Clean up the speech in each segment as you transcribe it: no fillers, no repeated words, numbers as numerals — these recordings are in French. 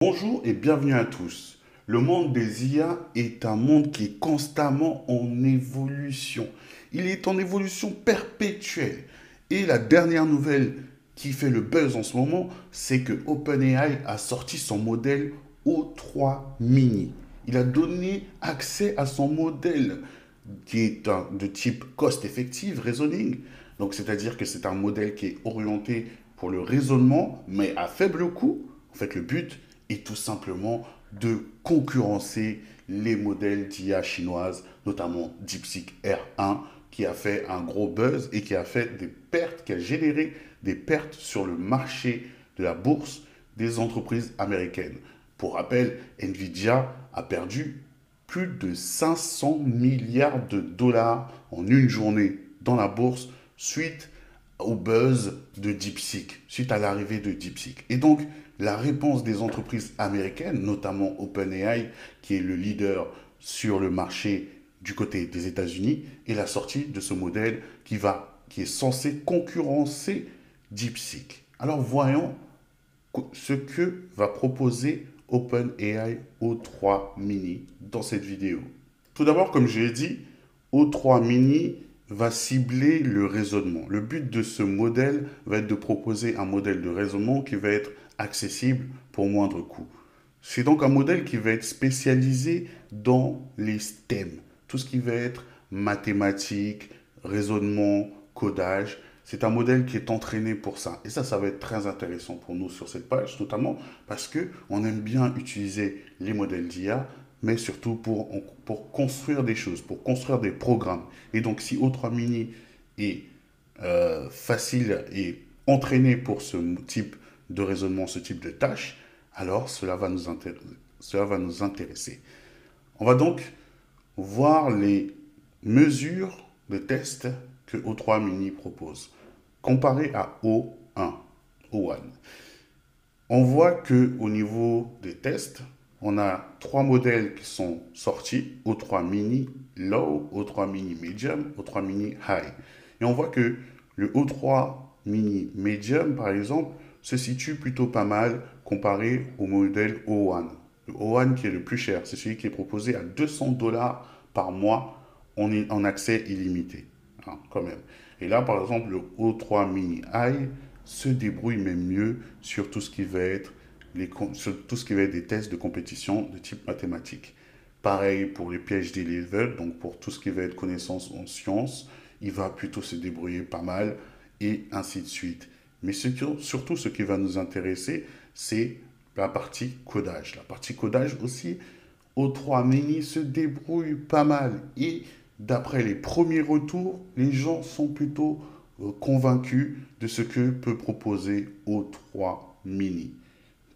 Bonjour et bienvenue à tous. Le monde des IA est un monde qui est constamment en évolution. Il est en évolution perpétuelle. Et la dernière nouvelle qui fait le buzz en ce moment, c'est que OpenAI a sorti son modèle O3 Mini. Il a donné accès à son modèle qui est de type cost-effective, reasoning. Donc, c'est-à-dire que c'est un modèle qui est orienté pour le raisonnement, mais à faible coût. En fait, le but est tout simplement de concurrencer les modèles d'IA chinoises, notamment DeepSeek R1, qui a fait un gros buzz et qui a fait des pertes, qui a généré des pertes sur le marché de la bourse des entreprises américaines. Pour rappel, Nvidia a perdu plus de 500 milliards de dollars en une journée dans la bourse suite au buzz de DeepSeek, suite à l'arrivée de DeepSeek. Et donc, la réponse des entreprises américaines, notamment OpenAI, qui est le leader sur le marché du côté des États-Unis, est la sortie de ce modèle qui est censé concurrencer DeepSeek. Alors voyons ce que va proposer OpenAI O3 Mini dans cette vidéo. Tout d'abord, comme je l'ai dit, O3 Mini va cibler le raisonnement. Le but de ce modèle va être de proposer un modèle de raisonnement qui va être accessible pour moindre coût. C'est donc un modèle qui va être spécialisé dans les STEM, tout ce qui va être mathématiques, raisonnement, codage. C'est un modèle qui est entraîné pour ça. Et ça va être très intéressant pour nous sur cette page, notamment parce qu'on aime bien utiliser les modèles d'IA, mais surtout pour construire des choses, pour construire des programmes. Et donc, si O3 Mini est facile et entraîné pour ce type de raisonnement, ce type de tâche, alors cela va nous intéresser. On va donc voir les mesures de test que O3 Mini propose. Comparé à O1, O1. On voit qu'au niveau des tests, on a trois modèles qui sont sortis, O3 Mini Low, O3 Mini Medium, O3 Mini High. Et on voit que le O3 Mini Medium, par exemple, se situe plutôt pas mal comparé au modèle O1. Le O1 qui est le plus cher, c'est celui qui est proposé à 200 dollars par mois en accès illimité, hein, quand même. Et là, par exemple, le O3 Mini High se débrouille même mieux sur tout ce qui va être sur tout ce qui va être des tests de compétition de type mathématique. Pareil pour les PhD level, donc pour tout ce qui va être connaissance en sciences, il va plutôt se débrouiller pas mal et ainsi de suite. Mais surtout, ce qui va nous intéresser, c'est la partie codage. La partie codage aussi, O3 Mini se débrouille pas mal. Et d'après les premiers retours, les gens sont plutôt convaincus de ce que peut proposer O3 Mini.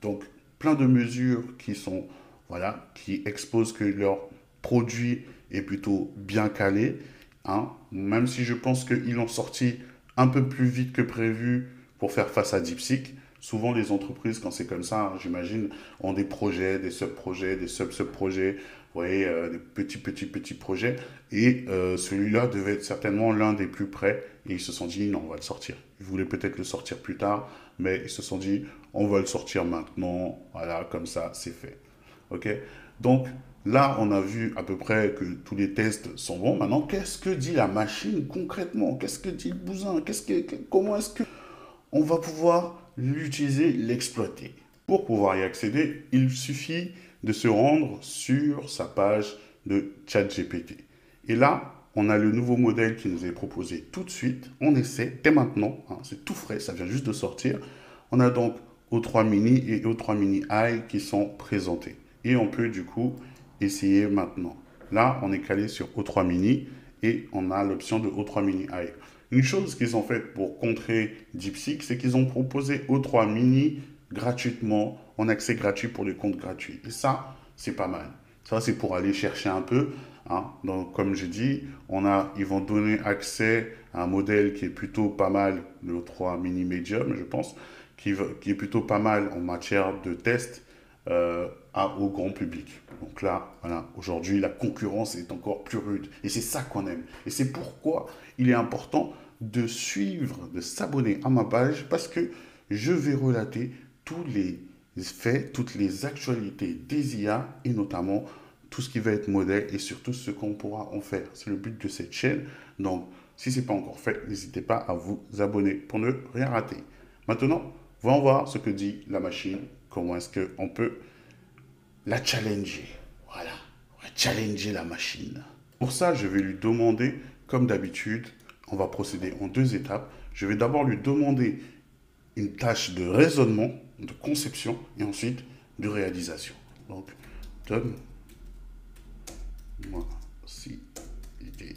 Donc, plein de mesures qui sont, voilà, qui exposent que leur produit est plutôt bien calé, hein, même si je pense qu'ils l'ont sorti un peu plus vite que prévu pour faire face à DeepSeek. Souvent, les entreprises, quand c'est comme ça, hein, j'imagine, ont des projets, des sub-projets, des sub-sub-projets, vous voyez, des petits projets. Et celui-là devait être certainement l'un des plus près. Et ils se sont dit, non, on va le sortir. Ils voulaient peut-être le sortir plus tard, mais ils se sont dit, on va le sortir maintenant. Voilà, comme ça, c'est fait. OK? Donc, là, on a vu à peu près que tous les tests sont bons. Maintenant, qu'est-ce que dit la machine concrètement? Qu'est-ce que dit le bousin? Comment est-ce que on va pouvoir l'utiliser, l'exploiter? Pour pouvoir y accéder, il suffit de se rendre sur sa page de ChatGPT. Et là, on a le nouveau modèle qui nous est proposé tout de suite. On essaie dès maintenant, hein, c'est tout frais, ça vient juste de sortir. On a donc O3 Mini et O3 Mini High qui sont présentés. Et on peut du coup essayer maintenant. Là, on est calé sur O3 Mini et on a l'option de O3 Mini High. Une chose qu'ils ont faite pour contrer DeepSeek, c'est qu'ils ont proposé O3 Mini gratuitement, en accès gratuit pour les comptes gratuits. Et ça, c'est pas mal. Ça, c'est pour aller chercher un peu, hein. Donc, comme je dis, ils vont donner accès à un modèle qui est plutôt pas mal, le O3 Mini Medium, je pense, qui est plutôt pas mal en matière de test au grand public. Donc là, voilà, aujourd'hui, la concurrence est encore plus rude. Et c'est ça qu'on aime. Et c'est pourquoi il est important de suivre, de s'abonner à ma page, parce que je vais relater tous les fait toutes les actualités des IA et notamment tout ce qui va être modèle et surtout ce qu'on pourra en faire. C'est le but de cette chaîne. Donc, si ce n'est pas encore fait, n'hésitez pas à vous abonner pour ne rien rater. Maintenant, voyons voir ce que dit la machine, comment est-ce qu'on peut la challenger. Voilà, on va challenger la machine. Pour ça, je vais lui demander, comme d'habitude, on va procéder en 2 étapes. Je vais d'abord lui demander une tâche de raisonnement, de conception et ensuite de réalisation. Donc, donne-moi si idée.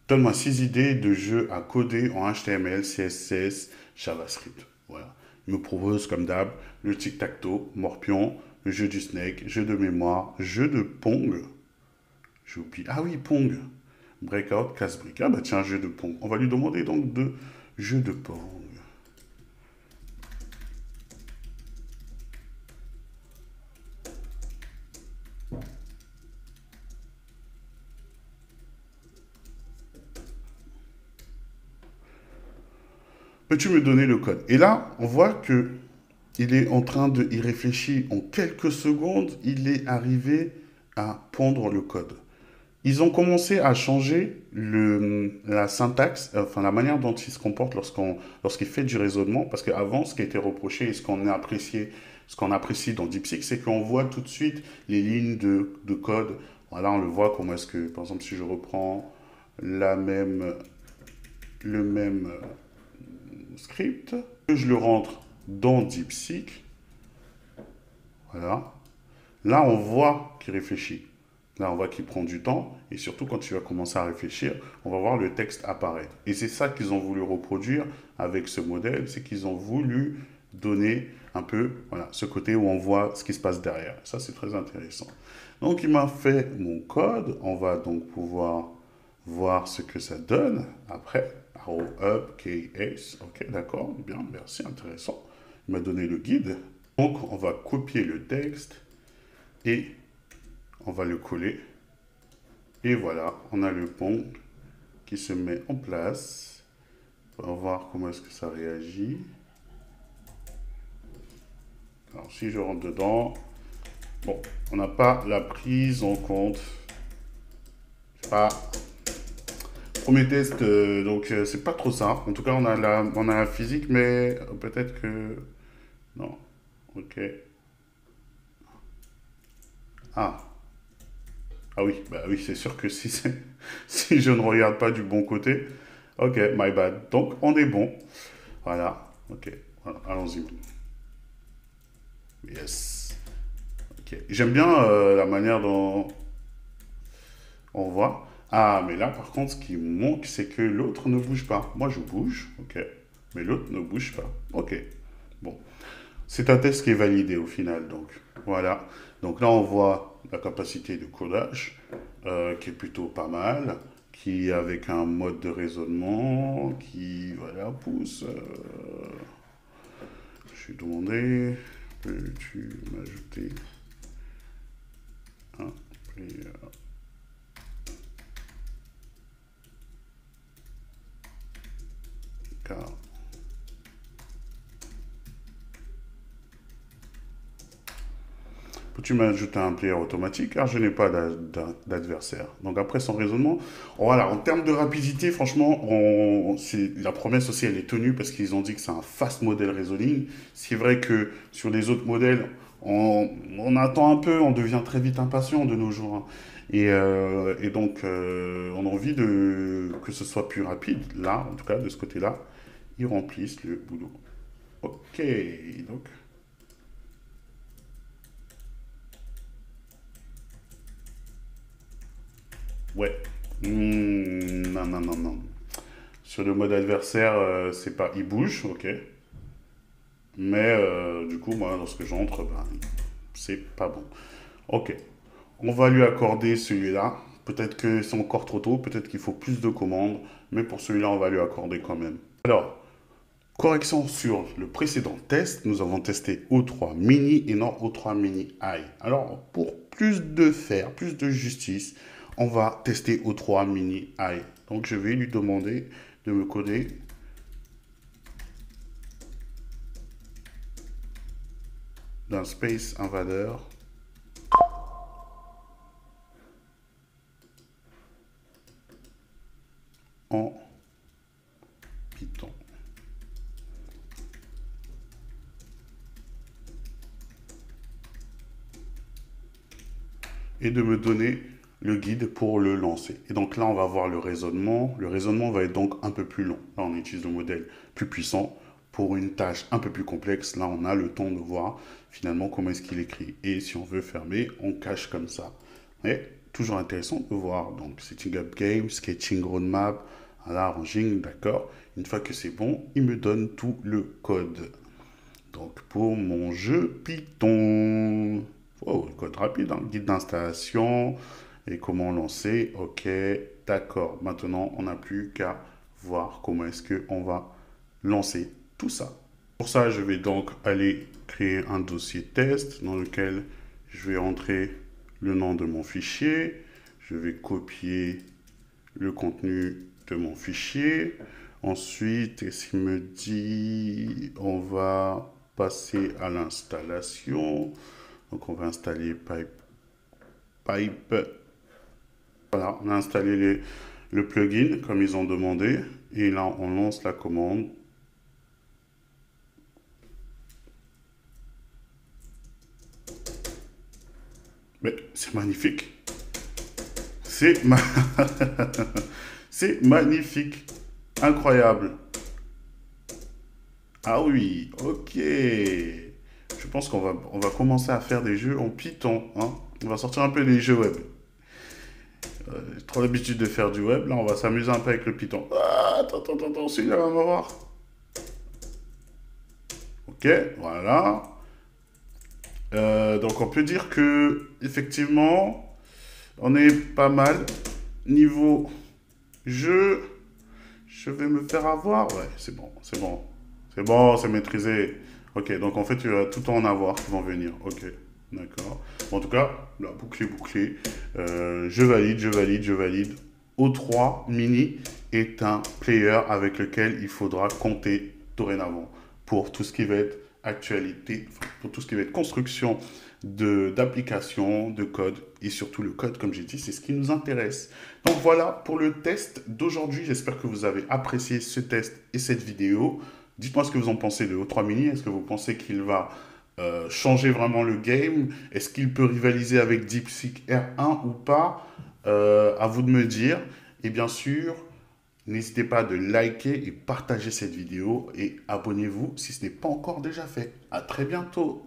Donne-moi 6 idées de jeux à coder en HTML, CSS, JavaScript. Voilà. Il me propose, comme d'hab, le tic-tac-toe, Morpion, le jeu du Snake, jeu de mémoire, jeu de Pong. J'ai oublié. Ah oui, Pong. Breakout, casse-brique. Ah bah tiens, jeu de Pong. On va lui demander donc de jeu de Pong. Peux-tu me donner le code? Et là, on voit que il est en train de y réfléchir. En quelques secondes, il est arrivé à pondre le code. Ils ont commencé à changer la syntaxe, enfin la manière dont il se comporte lorsqu'il fait du raisonnement, parce qu'avant, ce qui a été reproché et ce qu'on a apprécié, ce qu'on apprécie dans DeepSeek, c'est qu'on voit tout de suite les lignes de code. Voilà, on le voit comment est-ce que, par exemple, si je reprends le même script, que je le rentre dans DeepSeek, voilà, là on voit qu'il réfléchit. Là, on voit qu'il prend du temps et surtout quand tu vas commencer à réfléchir, on va voir le texte apparaître. Et c'est ça qu'ils ont voulu reproduire avec ce modèle, c'est qu'ils ont voulu donner un peu voilà, ce côté où on voit ce qui se passe derrière. Ça, c'est très intéressant. Donc, il m'a fait mon code. On va donc pouvoir voir ce que ça donne après. Arrow up, KS. Ok, d'accord, bien, merci, intéressant. Il m'a donné le guide. Donc, on va copier le texte et on va le coller. Et voilà, on a le pont qui se met en place. On va voir comment est-ce que ça réagit. Alors, si je rentre dedans, bon, on n'a pas la prise en compte. Pas. Premier test, donc c'est pas trop ça. En tout cas, on a la physique, mais peut-être que... Non, ok. Ah. Ah oui, bah oui, c'est sûr que si, si je ne regarde pas du bon côté. Ok, my bad. Donc, on est bon. Voilà, ok. Voilà, allons-y. Yes. Ok. J'aime bien la manière dont on voit. Ah, mais là, par contre, ce qui me manque, c'est que l'autre ne bouge pas. Moi, je bouge, ok. Mais l'autre ne bouge pas. Ok. Bon. C'est un test qui est validé au final, donc. Voilà. Donc là, on voit la capacité de codage, qui est plutôt pas mal, qui avec un mode de raisonnement, qui, voilà, pousse. Je vais demander, peux-tu m'ajouter un player? Car peux-tu m'ajouter un player automatique car je n'ai pas d'adversaire. Donc après son raisonnement, voilà, en termes de rapidité, franchement, la promesse aussi elle est tenue parce qu'ils ont dit que c'est un fast model reasoning. C'est vrai que sur les autres modèles, on attend un peu, on devient très vite impatient de nos jours, hein. Et donc, on a envie que ce soit plus rapide. Là, en tout cas, de ce côté-là, ils remplissent le boulot. Ok, donc... Ouais. Non, non, non, non. Sur le mode adversaire, c'est pas... Il bouge, ok. Mais du coup, moi, lorsque j'entre, ben, c'est pas bon. Ok. On va lui accorder celui-là. Peut-être que c'est encore trop tôt, peut-être qu'il faut plus de commandes, mais pour celui-là, on va lui accorder quand même. Alors, correction sur le précédent test, nous avons testé O3 mini et non O3 mini i. Alors, pour plus de faire, plus de justice, on va tester O3 Mini AI. Donc, je vais lui demander de me coder d'un Space Invader en Python. Et de me donner le guide pour le lancer. Et donc là, on va voir le raisonnement. Le raisonnement va être donc un peu plus long. Là, on utilise le modèle plus puissant. Pour une tâche un peu plus complexe, là, on a le temps de voir finalement comment est-ce qu'il écrit. Et si on veut fermer, on cache comme ça. Mais toujours intéressant de voir. Donc, setting up game, sketching roadmap, arranging, d'accord. Une fois que c'est bon, il me donne tout le code. Donc, pour mon jeu Python. Oh, code rapide, hein. Guide d'installation et comment lancer. Ok, d'accord. Maintenant, on n'a plus qu'à voir comment est-ce qu'on va lancer tout ça. Pour ça, je vais donc aller créer un dossier test dans lequel je vais entrer le nom de mon fichier. Je vais copier le contenu de mon fichier. Ensuite, il me dit, on va passer à l'installation. Donc, on va installer Pipe. Voilà, on a installé le plugin comme ils ont demandé. Et là, on lance la commande. Mais c'est magnifique. C'est magnifique. Incroyable. Ah oui, ok. Je pense on va commencer à faire des jeux en Python, hein. On va sortir un peu des jeux web. J'ai trop l'habitude de faire du web. Là, on va s'amuser un peu avec le Python. Ah, attends, celui-là va m'avoir. Ok, voilà. Donc, on peut dire que, effectivement, on est pas mal. Niveau jeu, je vais me faire avoir. Ouais, c'est bon, c'est bon. C'est bon, c'est maîtrisé. Ok, donc en fait, tu vas tout en avoir qui vont venir. Ok, d'accord. Bon, en tout cas, là, bouclé. Je valide. O3 Mini est un player avec lequel il faudra compter dorénavant pour tout ce qui va être actualité, pour tout ce qui va être construction d'applications, de code et surtout le code, comme j'ai dit, c'est ce qui nous intéresse. Donc voilà pour le test d'aujourd'hui. J'espère que vous avez apprécié ce test et cette vidéo. Dites-moi ce que vous en pensez de O3 Mini. Est-ce que vous pensez qu'il va changer vraiment le game? Est-ce qu'il peut rivaliser avec DeepSeek R1 ou pas? À vous de me dire. Et bien sûr, n'hésitez pas de liker et partager cette vidéo et abonnez-vous si ce n'est pas encore déjà fait. À très bientôt.